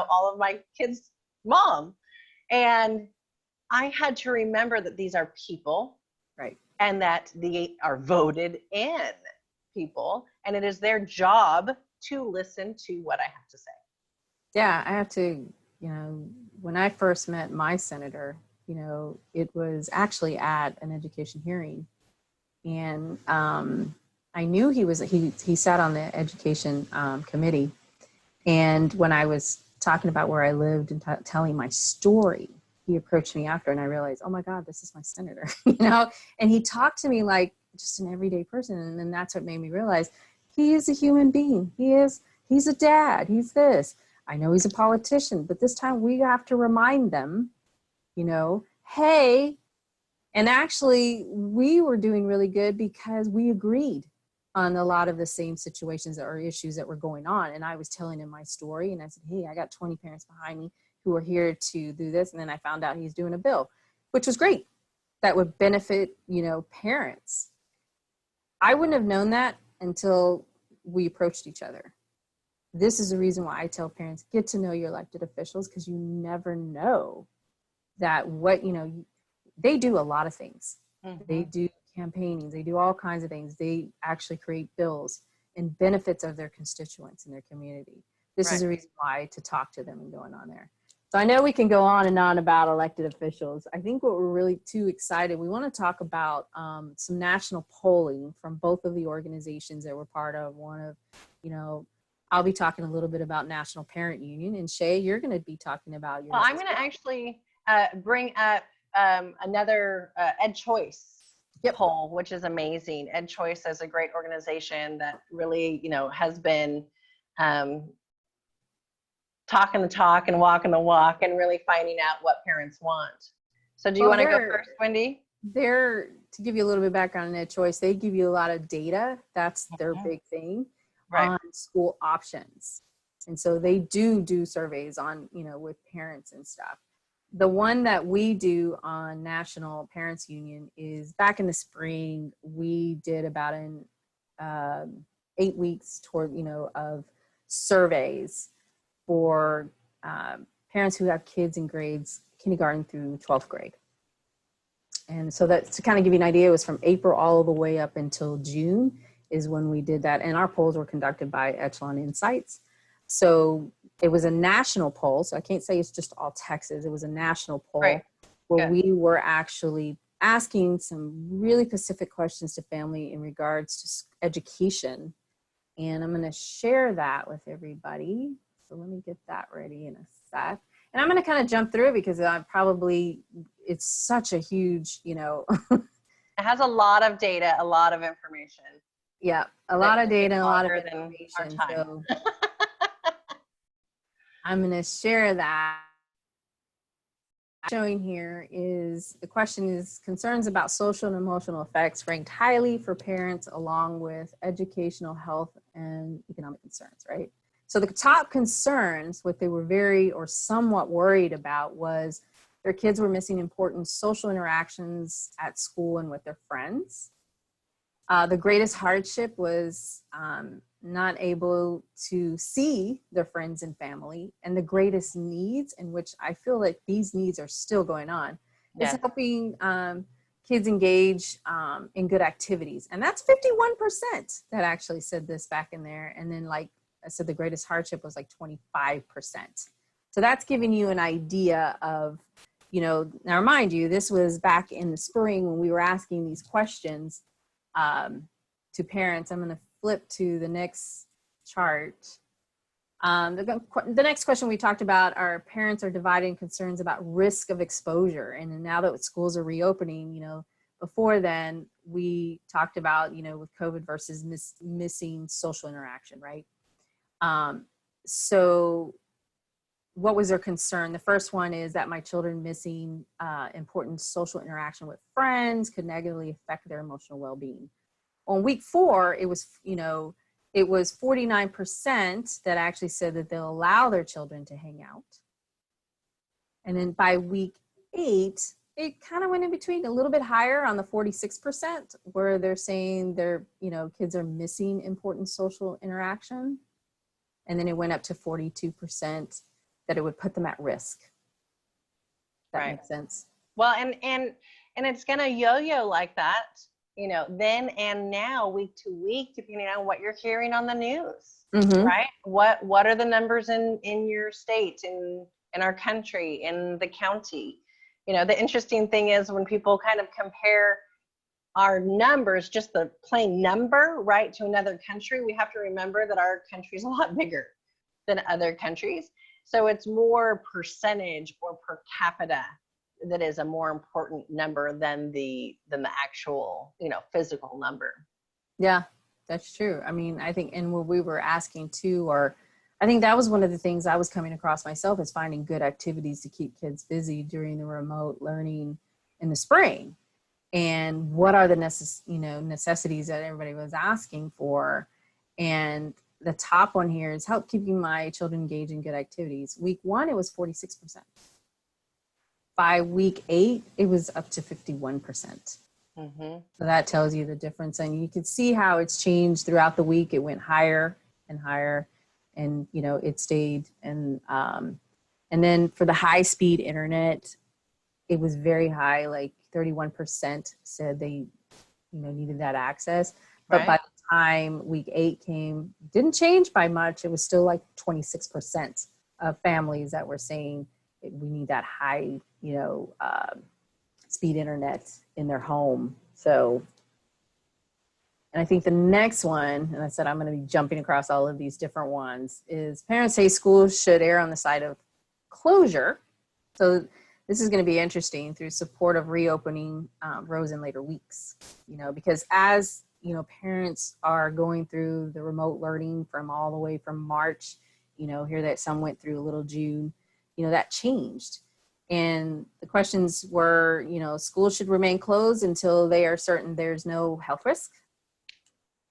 [SPEAKER 2] all of my kids' mom. And I had to remember that these are people.
[SPEAKER 1] Right.
[SPEAKER 2] And that they are voted in people. And it is their job to listen to what I have to say.
[SPEAKER 1] Yeah, I have to, when I first met my senator, it was actually at an education hearing. And I knew he sat on the education committee. And when I was talking about where I lived and telling my story, he approached me after, and I realized, oh my God, this is my senator, and he talked to me like just an everyday person. And then that's what made me realize he is a human being. He's a dad. He's this. I know he's a politician, but this time we have to remind them, hey, and actually we were doing really good because we agreed on a lot of the same situations or issues that were going on. And I was telling him my story, and I said, hey, I got 20 parents behind me who are here to do this. And then I found out he's doing a bill, which was great. That would benefit, parents. I wouldn't have known that until we approached each other. This is the reason why I tell parents, get to know your elected officials, because you never know that they do a lot of things. Mm-hmm. They do campaigning. They do all kinds of things. They actually create bills and benefits of their constituents in their community. This is the reason why to talk to them and going on there. So I know we can go on and on about elected officials. I think what we're really too excited, we want to talk about some national polling from both of the organizations that we're part of. One of, I'll be talking a little bit about National Parent Union, and Shea, you're going to be talking about yours.
[SPEAKER 2] Well, I'm going to actually bring up another Ed Choice poll, which is amazing. Ed Choice is a great organization that really, has been talking the talk and walking the walk and really finding out what parents want. So do you want to go first, Wendy?
[SPEAKER 1] To give you a little bit of background on Ed Choice, they give you a lot of data. That's their big thing on school options. And so they do surveys on, with parents and stuff. The one that we do on National Parents Union is back in the spring, we did about 8 weeks toward, of surveys for parents who have kids in grades kindergarten through 12th grade. And so that's to kind of give you an idea, it was from April all the way up until June is when we did that. And our polls were conducted by Echelon Insights. So it was a national poll. So I can't say it's just all Texas. It was a national poll where we were actually asking some really specific questions to family in regards to education. And I'm going to share that with everybody. So let me get that ready in a sec. And I'm going to kind of jump through it because it's such a huge, It
[SPEAKER 2] has a lot of data, a lot of information.
[SPEAKER 1] Yeah, a lot of data, a lot of information. So I'm going to share that. Showing here is, the question is, concerns about social and emotional effects ranked highly for parents along with educational, health, and economic concerns, right? So the top concerns, what they were very or somewhat worried about was their kids were missing important social interactions at school and with their friends. The greatest hardship was not able to see their friends and family. And the greatest needs, in which I feel like these needs are still going on, is helping kids engage in good activities. And that's 51% that actually said this back in there. And then, like I said, the greatest hardship was like 25%. So that's giving you an idea of, now remind you, this was back in the spring when we were asking these questions. to parents. I'm going to flip to the next chart. The next question we talked about are parents are dividing concerns about risk of exposure. And now that schools are reopening, you know, before then we talked about, you know, with COVID versus missing social interaction, right? So what was their concern? The first one is that my children missing important social interaction with friends could negatively affect their emotional well-being. On week 4, it was, you know, it was 49% that actually said that they'll allow their children to hang out. And then by week 8, it kind of went in between, a little bit higher on the 46%, where they're saying their, you know, kids are missing important social interaction. And then it went up to 42% that it would put them at risk. That makes sense.
[SPEAKER 2] Well, and it's going to yo-yo like that, you know, then and now, week to week, depending on what you're hearing on the news, right? What are the numbers in your state, in our country, in the county? You know, the interesting thing is when people kind of compare our numbers, just the plain number, right, to another country, we have to remember that our country is a lot bigger than other countries. So it's more percentage or per capita that is a more important number than the actual, you know, physical number.
[SPEAKER 1] Yeah, that's true. I mean, I think, and what we were asking too, or I think that was one of the things I was coming across myself, is finding good activities to keep kids busy during the remote learning in the spring. And what are the necessities that everybody was asking for? And the top one here is help keeping my children engaged in good activities. Week 1, it was 46%. By week 8, it was up to 51%. So that tells you the difference. And you can see how it's changed throughout the week. It went higher and higher, and, you know, it stayed. And then for the high speed internet, it was very high, like 31% said they, you know, needed that access. But by the time week 8 came, didn't change by much. It was still like 26% of families that were saying we need that high, you know, speed internet in their home. So, and I think the next one, and I said I'm going to be jumping across all of these different ones, is parents say schools should err on the side of closure. So this is going to be interesting. Through support of reopening rose in later weeks, you know, because as, you know, parents are going through the remote learning from all the way from March, you know, here that some went through a little June, you know, that changed. And the questions were, you know, schools should remain closed until they are certain there's no health risk,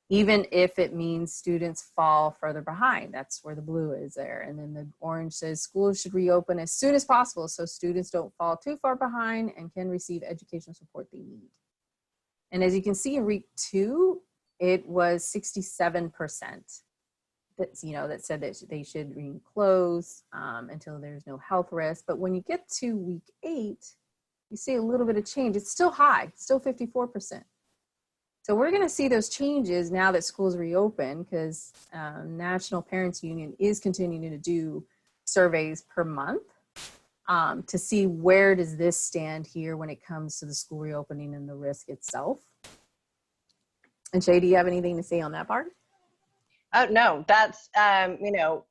[SPEAKER 1] even if it means students fall further behind. That's where the blue is there. And then the orange says schools should reopen as soon as possible so students don't fall too far behind and can receive educational support they need. And as you can see in week 2, it was 67% that, you know, that said that they should remain closed until there's no health risk. But when you get to week 8, you see a little bit of change. It's still high, still 54%. So we're going to see those changes now that schools reopen, because National Parents Union is continuing to do surveys per month to see where does this stand here when it comes to the school reopening and the risk itself. And Shea, do you have anything to say on that part?
[SPEAKER 2] Oh, no, that's, you know,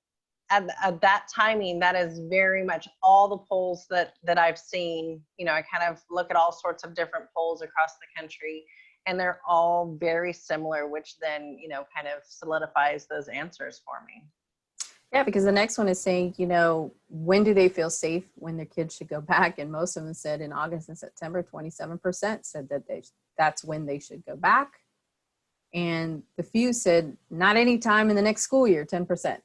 [SPEAKER 2] at that timing, that is very much all the polls that I've seen. You know, I kind of look at all sorts of different polls across the country, and they're all very similar, which then, you know, kind of solidifies those answers for me.
[SPEAKER 1] Yeah, because the next one is saying, you know, when do they feel safe when their kids should go back? And most of them said in August and September, 27% said that that's when they should go back. And the few said not any time in the next school year, 10%.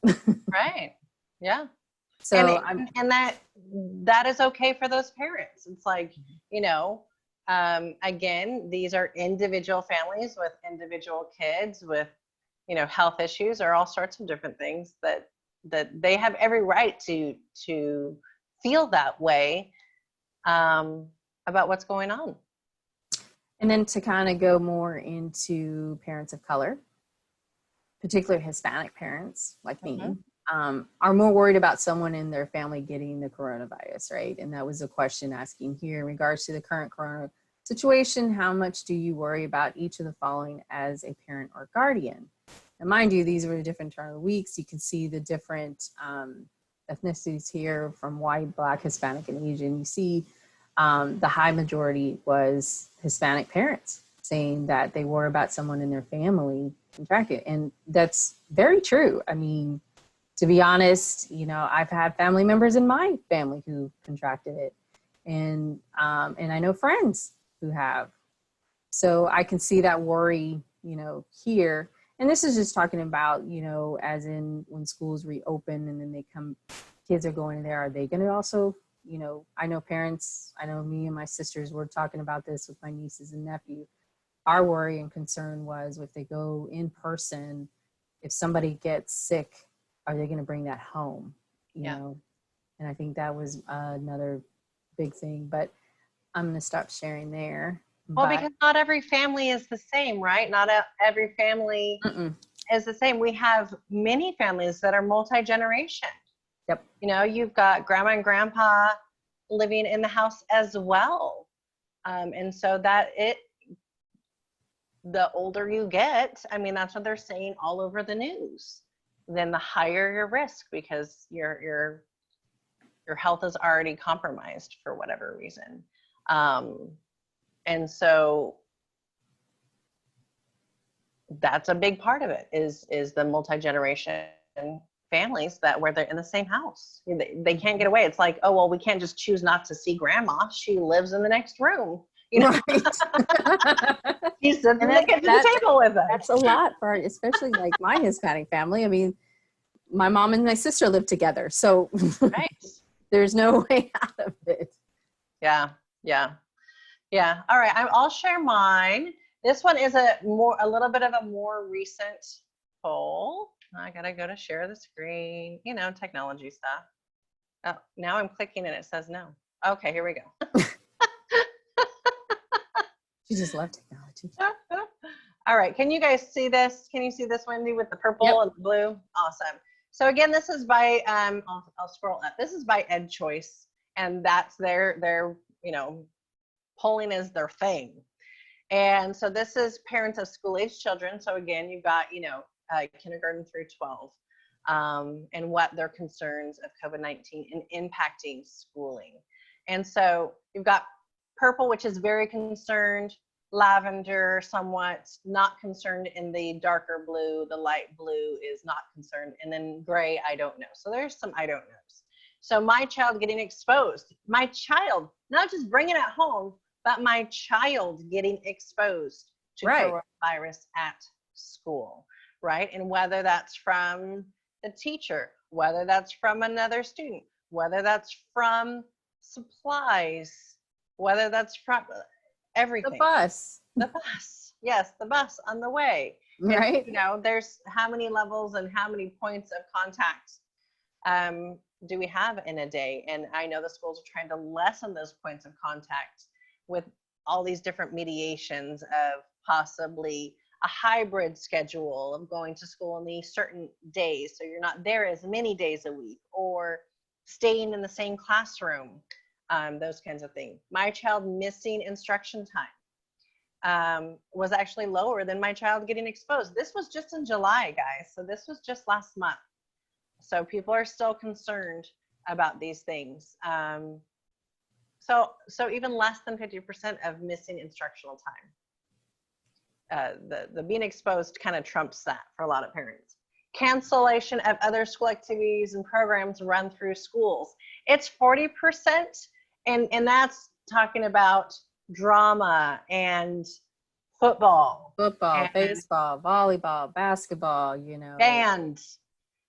[SPEAKER 2] Right. Yeah.
[SPEAKER 1] So
[SPEAKER 2] and that is okay for those parents. It's like, you know, again, these are individual families with individual kids with, you know, health issues or all sorts of different things that they have every right to feel that way about what's going on.
[SPEAKER 1] And then to kind of go more into parents of color, particularly Hispanic parents like me, are more worried about someone in their family getting the coronavirus, right? And that was a question asking here in regards to the current situation, how much do you worry about each of the following as a parent or guardian? And mind you, these were the different turn of the weeks. You can see the different ethnicities here from white, Black, Hispanic, and Asian. You see the high majority was Hispanic parents saying that they worry about someone in their family contracted. And that's very true. I mean, to be honest, you know, I've had family members in my family who contracted it. And I know friends who have. So I can see that worry, you know, here. And this is just talking about, you know, as in when schools reopen and then they come, kids are going in there, are they going to also, you know, I know parents, I know me and my sisters were talking about this with my nieces and nephew. Our worry and concern was if they go in person, if somebody gets sick, are they going to bring that home? You know? And I think that was another big thing, but I'm going to stop sharing there.
[SPEAKER 2] Well, because not every family is the same, right? Not every family is the same. We have many families that are multi-generation.
[SPEAKER 1] Yep.
[SPEAKER 2] You know, you've got grandma and grandpa living in the house as well. And so the older you get, I mean, that's what they're saying all over the news, then the higher your risk because your health is already compromised for whatever reason. And so that's a big part of it is the multi-generation families where they're in the same house. They can't get away. It's like, oh, well, we can't just choose not to see grandma. She lives in the next room. You know,
[SPEAKER 1] right.
[SPEAKER 2] She sits at the kitchen table with us.
[SPEAKER 1] That's a lot for, especially like my Hispanic family. I mean, my mom and my sister live together. So
[SPEAKER 2] right.
[SPEAKER 1] There's no way out of it.
[SPEAKER 2] Yeah. All right. I'll share mine. This one is a little bit of a more recent poll. I gotta go to share the screen, you know, technology stuff. Oh, now I'm clicking and it says no. Okay, here we go.
[SPEAKER 1] She just love technology.
[SPEAKER 2] All right, can you guys see this? Can you see this, Wendy, with the purple and the blue? Awesome. So again, this is by, I'll scroll up. This is by EdChoice, and that's their, you know, polling is their thing. And so this is parents of school-age children. So again, you've got, you know, kindergarten through 12, and what their concerns of COVID-19 in impacting schooling. And so you've got purple, which is very concerned, lavender, somewhat not concerned, in the darker blue, the light blue is not concerned, and then gray, I don't know. So there's some I don't knows. So my child getting exposed, my child, not just bringing it home, but my child getting exposed to coronavirus at school, right? And whether that's from the teacher, whether that's from another student, whether that's from supplies, whether that's from everything.
[SPEAKER 1] The bus.
[SPEAKER 2] Yes, the bus on the way.
[SPEAKER 1] Right.
[SPEAKER 2] And, you know, there's how many levels and how many points of contact do we have in a day? And I know the schools are trying to lessen those points of contact with all these different mediations of possibly a hybrid schedule of going to school on these certain days, so you're not there as many days a week, or staying in the same classroom, those kinds of things. My child missing instruction time was actually lower than my child getting exposed. This was just in July, guys, so this was just last month. So people are still concerned about these things. So even less than 50% of missing instructional time. The being exposed kind of trumps that for a lot of parents. Cancellation of other school activities and programs run through schools. It's 40%, and that's talking about drama and football,
[SPEAKER 1] and baseball, volleyball, basketball, you know,
[SPEAKER 2] band,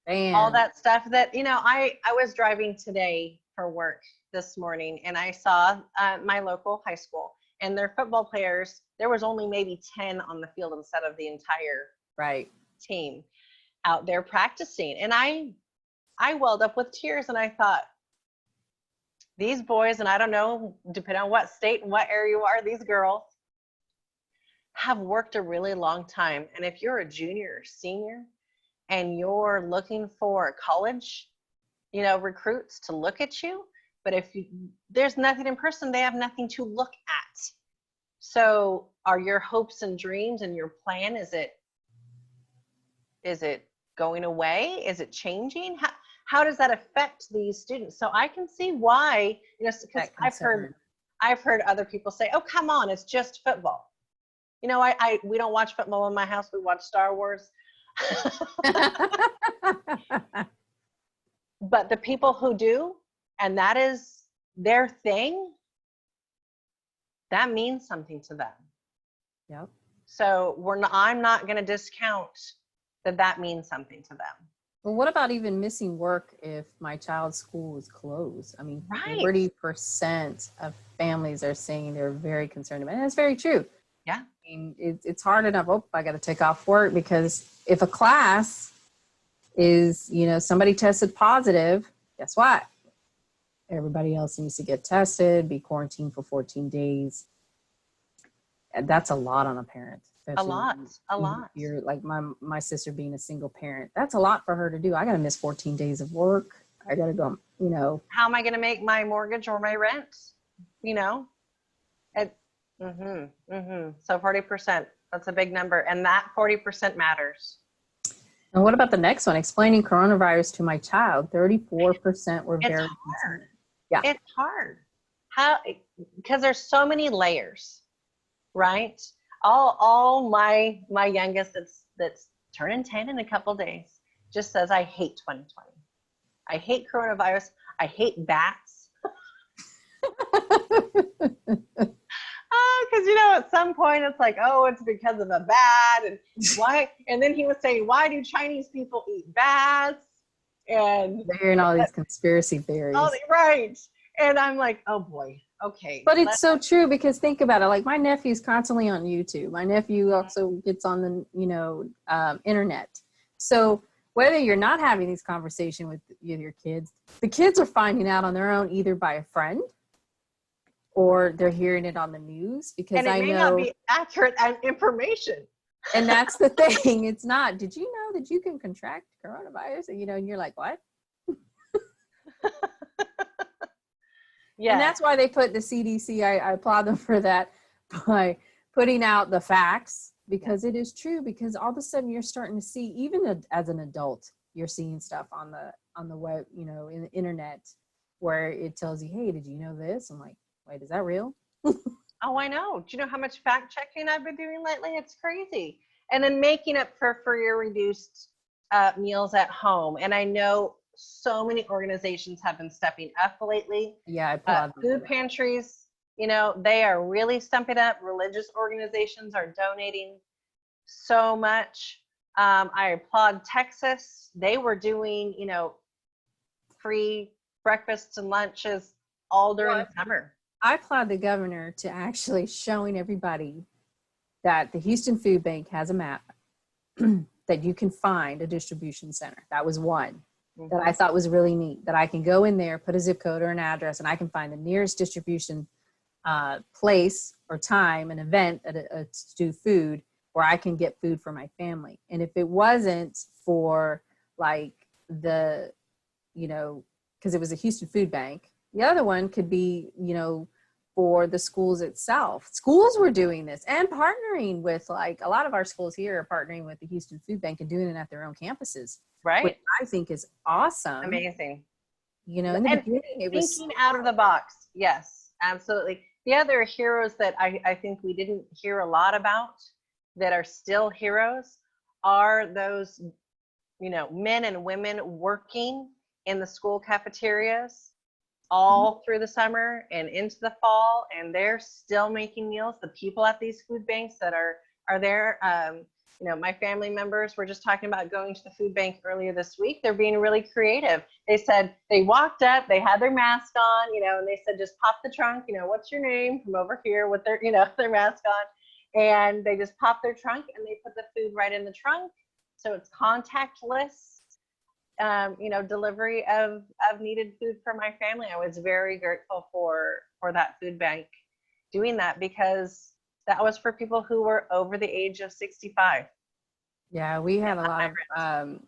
[SPEAKER 2] all that stuff that, you know, I was driving today for work this morning, and I saw my local high school, and their football players, there was only maybe 10 on the field instead of the entire team out there practicing. And I welled up with tears, and I thought, these boys, and I don't know, depending on what state and what area you are, these girls have worked a really long time. And if you're a junior or senior and you're looking for college, you know, recruits to look at you, but if there's nothing in person, they have nothing to look at. So are your hopes and dreams and your plan, is it going away? Is it changing? How does that affect these students? So I can see why, because I've heard other people say, oh, come on, it's just football. We don't watch football in my house. We watch Star Wars. But the people who do, and that is their thing, that means something to them.
[SPEAKER 1] Yep.
[SPEAKER 2] So I'm not going to discount that means something to them.
[SPEAKER 1] Well, what about even missing work if my child's school is closed? I mean,
[SPEAKER 2] right.
[SPEAKER 1] 40% of families are saying they're very concerned about it. And that's very true.
[SPEAKER 2] Yeah.
[SPEAKER 1] I mean, it's hard enough. Oh, I got to take off work, because if a class is, somebody tested positive, guess what? Everybody else needs to get tested, be quarantined for 14 days. And that's a lot on a parent.
[SPEAKER 2] A lot.
[SPEAKER 1] You're like my sister being a single parent. That's a lot for her to do. I got to miss 14 days of work. I got to go,
[SPEAKER 2] How am I going to make my mortgage or my rent? So 40%, that's a big number. And that 40% matters.
[SPEAKER 1] And what about the next one? Explaining coronavirus to my child. 34% were very concerned. Yeah.
[SPEAKER 2] It's hard. Because there's so many layers, right? All my youngest that's turning 10 in a couple days just says, I hate 2020. I hate coronavirus. I hate bats. Because at some point it's like, oh, it's because of a bat, and why? And then he was saying, why do Chinese people eat bats? And
[SPEAKER 1] they're hearing all these conspiracy theories.
[SPEAKER 2] Oh, right. And I'm like, oh boy, okay.
[SPEAKER 1] But it's so true, because think about it. Like, my nephew's constantly on YouTube. My nephew also gets on the internet. So whether you're not having these conversations with your kids, the kids are finding out on their own, either by a friend or they're hearing it on the news, because
[SPEAKER 2] and it may not be accurate information.
[SPEAKER 1] And that's the thing. It's not, did you know that you can contract coronavirus? And, and you're like, what? Yeah. And that's why they put the CDC, I applaud them for that, by putting out the facts, because it is true. Because all of a sudden you're starting to see, even as an adult, you're seeing stuff on the web, in the internet, where it tells you, hey, did you know this? I'm like, wait, is that real?
[SPEAKER 2] Oh, I know. Do you know how much fact checking I've been doing lately? It's crazy. And then making up for your reduced meals at home. And I know so many organizations have been stepping up lately.
[SPEAKER 1] Yeah, I applaud them.
[SPEAKER 2] Food pantries, they are really stepping up. Religious organizations are donating so much. I applaud Texas. They were doing, free breakfasts and lunches all during the summer.
[SPEAKER 1] I applaud the governor to actually showing everybody that the Houston Food Bank has a map that you can find a distribution center. That was one that I thought was really neat, that I can go in there, put a zip code or an address, and I can find the nearest distribution place or time, an event to do food, where I can get food for my family. And if it wasn't for like because it was a Houston Food Bank, the other one could be, for the schools itself. Schools were doing this and partnering with, like, a lot of our schools here are partnering with the Houston Food Bank and doing it at their own campuses.
[SPEAKER 2] Right.
[SPEAKER 1] Which I think is awesome.
[SPEAKER 2] Amazing.
[SPEAKER 1] In the beginning, it was
[SPEAKER 2] thinking out of the box. Yes, absolutely. The other heroes that I think we didn't hear a lot about that are still heroes are those, men and women working in the school cafeterias all through the summer and into the fall, and they're still making meals. The people at these food banks that are there, my family members were just talking about going to the food bank earlier this week. They're being really creative. They said they walked up, they had their mask on, and they said, just pop the trunk, what's your name, from over here with their, their mask on. And they just pop their trunk and they put the food right in the trunk. So it's contactless. Delivery of needed food for my family. I was very grateful for that food bank doing that, because that was for people who were over the age of 65.
[SPEAKER 1] Yeah, we had a lot of,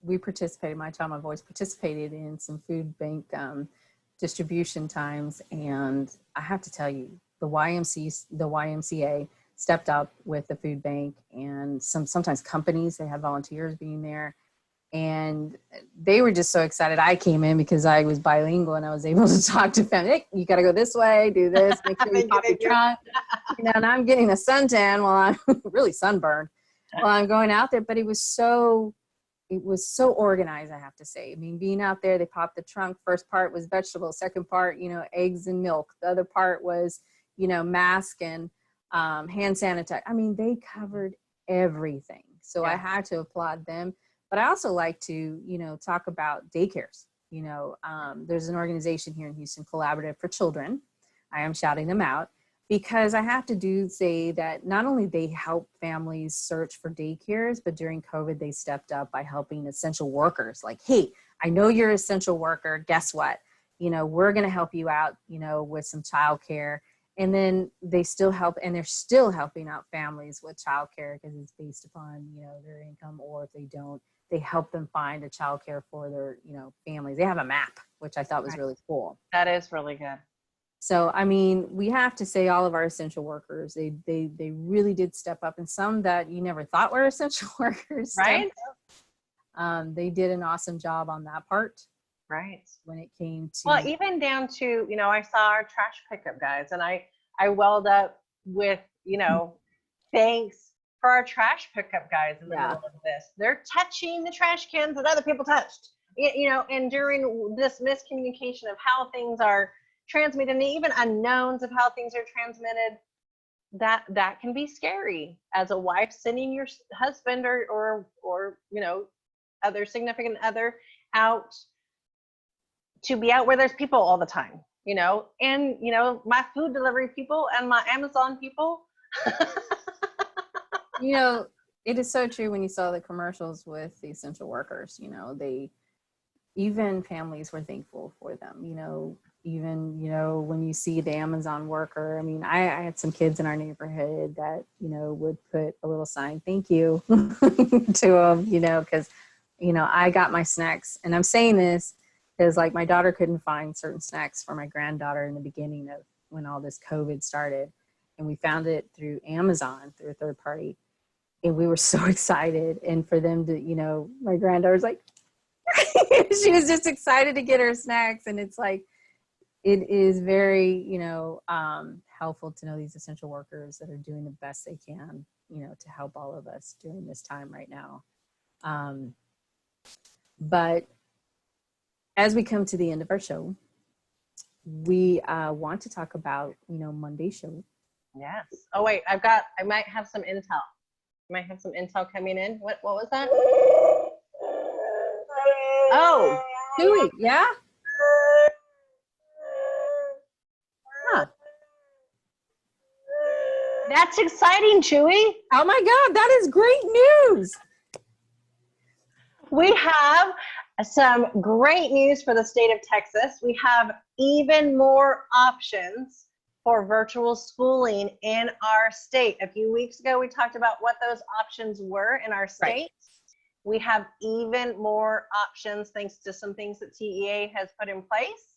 [SPEAKER 1] we participated, my child, my voice participated in some food bank distribution times. And I have to tell you, the YMCA stepped up with the food bank, and sometimes companies, they had volunteers being there. And they were just so excited. I came in because I was bilingual and I was able to talk to them. Hey, you got to go this way, do this, make sure you pop your trunk. And I'm getting a suntan while I'm really sunburned while I'm going out there. But it was so organized, I have to say. I mean, being out there, they popped the trunk. First part was vegetables. Second part, eggs and milk. The other part was, mask and hand sanitizer. I mean, they covered everything. So I had to applaud them. But I also like to, talk about daycares. There's an organization here in Houston, Collaborative for Children. I am shouting them out because I have to say that not only they help families search for daycares, but during COVID, they stepped up by helping essential workers. Like, hey, I know you're an essential worker. Guess what? We're going to help you out, with some childcare. And then they still help, and they're still helping out families with childcare because it's based upon, their income, or if they don't, they help them find a childcare for their, families. They have a map, which I thought was really cool.
[SPEAKER 2] That is really good.
[SPEAKER 1] So, I mean, we have to say all of our essential workers, they really did step up, and some that you never thought were essential workers.
[SPEAKER 2] Right.
[SPEAKER 1] They did an awesome job on that part.
[SPEAKER 2] Right.
[SPEAKER 1] When it came to.
[SPEAKER 2] Well, even down to, I saw our trash pickup guys, and I welled up with, thanks for our trash pickup guys in the middle of this. They're touching the trash cans that other people touched, and during this miscommunication of how things are transmitted, and even unknowns of how things are transmitted, that can be scary as a wife sending your husband or other significant other out to be out where there's people all the time, and my food delivery people and my Amazon people.
[SPEAKER 1] It is so true when you saw the commercials with the essential workers, even families were thankful for them, even, when you see the Amazon worker. I mean, I had some kids in our neighborhood that, would put a little sign, thank you to them, because, I got my snacks. And I'm saying this because like my daughter couldn't find certain snacks for my granddaughter in the beginning of when all this COVID started. And we found it through Amazon, through a third party. And we were so excited. And for them to, my granddaughter's like, she was just excited to get her snacks. And it's like, it is very, helpful to know these essential workers that are doing the best they can, to help all of us during this time right now. But as we come to the end of our show, we want to talk about, Monday's show.
[SPEAKER 2] Yes. Oh, wait, I might have some intel. Coming in. What was that? Oh,
[SPEAKER 1] Chewy, yeah? Huh.
[SPEAKER 2] That's exciting, Chewy.
[SPEAKER 1] Oh my God, that is great news.
[SPEAKER 2] We have some great news for the state of Texas. We have even more options for virtual schooling in our state. A few weeks ago, we talked about what those options were in our state. Right. We have even more options thanks to some things that TEA has put in place,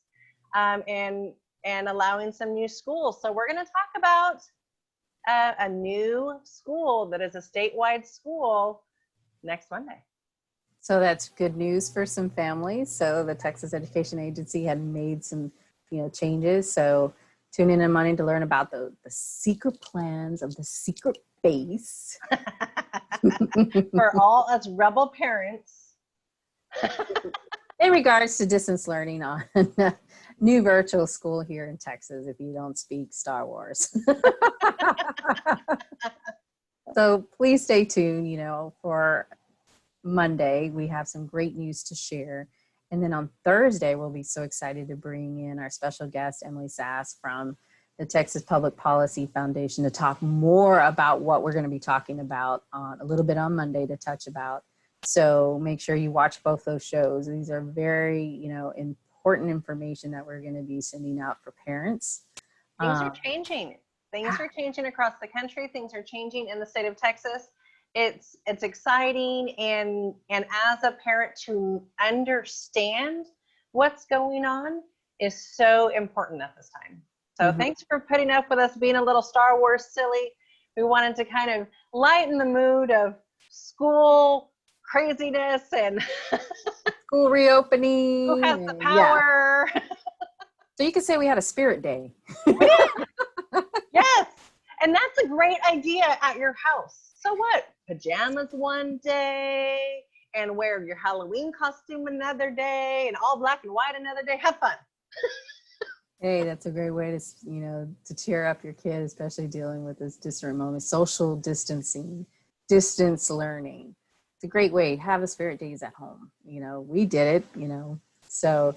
[SPEAKER 2] and allowing some new schools. So we're going to talk about a new school that is a statewide school next Monday.
[SPEAKER 1] So that's good news for some families. So the Texas Education Agency had made some, changes. So tune in on Monday to learn about the secret plans of the secret base.
[SPEAKER 2] For all us rebel parents.
[SPEAKER 1] In regards to distance learning on new virtual school here in Texas, if you don't speak Star Wars. So please stay tuned, for Monday. We have some great news to share. And then on Thursday, we'll be so excited to bring in our special guest, Emily Sass from the Texas Public Policy Foundation, to talk more about what we're going to be talking about a little bit on Monday to touch about. So make sure you watch both those shows. These are very, important information that we're going to be sending out for parents.
[SPEAKER 2] Things are changing. Things are changing across the country. Things are changing in the state of Texas. It's exciting, and as a parent to understand what's going on is so important at this time. So thanks for putting up with us being a little Star Wars silly. We wanted to kind of lighten the mood of school craziness and
[SPEAKER 1] School reopening.
[SPEAKER 2] who has the
[SPEAKER 1] Yeah.
[SPEAKER 2] power.
[SPEAKER 1] So you could say we had a spirit day.
[SPEAKER 2] We did. Yes. And that's a great idea at your house. So what? Pajamas one day and wear your Halloween costume another day and all black and white another day. Have fun.
[SPEAKER 1] Hey, that's a great way to, to cheer up your kid, especially dealing with this distant moment, social distancing, distance learning. It's a great way. Have a spirit days at home. We did it, So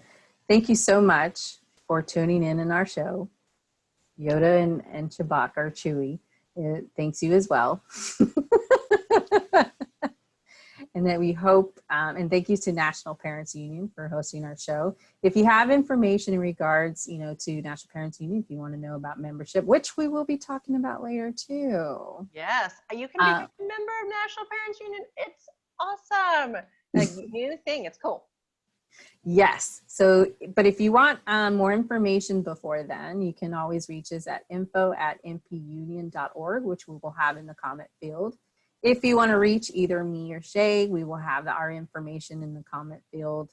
[SPEAKER 1] thank you so much for tuning in our show. Yoda and Chewbacca, or Chewie, thanks you as well. And that we hope, and thank you to National Parents Union for hosting our show. If you have information in regards, to National Parents Union, if you want to know about membership, which we will be talking about later too.
[SPEAKER 2] Yes, you can become a member of National Parents Union. It's awesome. A new thing. It's cool.
[SPEAKER 1] Yes. So, but if you want more information before then, you can always reach us at info@mpunion.org, which we will have in the comment field. If you want to reach either me or Shea, we will have our information in the comment field.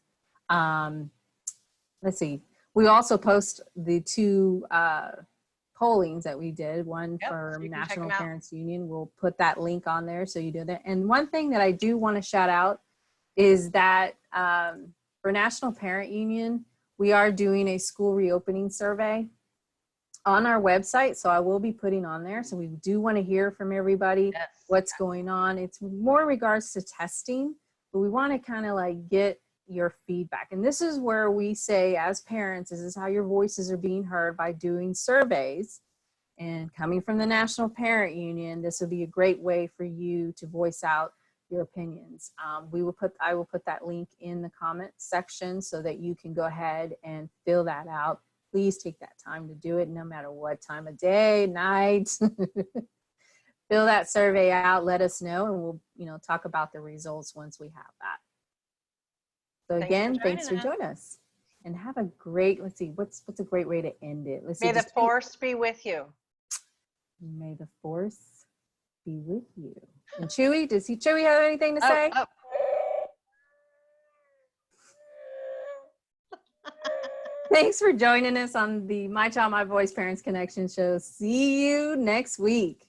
[SPEAKER 1] Let's see. We also post the two pollings that we did, one for National Parents Union. We'll put that link on there so you do that. And one thing that I do want to shout out is that for National Parent Union, we are doing a school reopening survey on our website. So I will be putting on there. So we do want to hear from everybody what's going on. It's more in regards to testing, but we want to kind of like get your feedback. And this is where we say, as parents, this is how your voices are being heard by doing surveys. And coming from the National Parent Union, this would be a great way for you to voice out your opinions. I will put that link in the comment section so that you can go ahead and fill that out. Please take that time to do it, no matter what time of day, night. Fill that survey out, let us know, and we'll talk about the results once we have that. So again, thanks for joining us. And have a great, let's see, what's a great way to end it?
[SPEAKER 2] May the force be with you.
[SPEAKER 1] May the force be with you. And Chewie, does Chewie have anything to say?
[SPEAKER 2] Oh.
[SPEAKER 1] Thanks for joining us on the My Child, My Voice Parents Connection show. See you next week.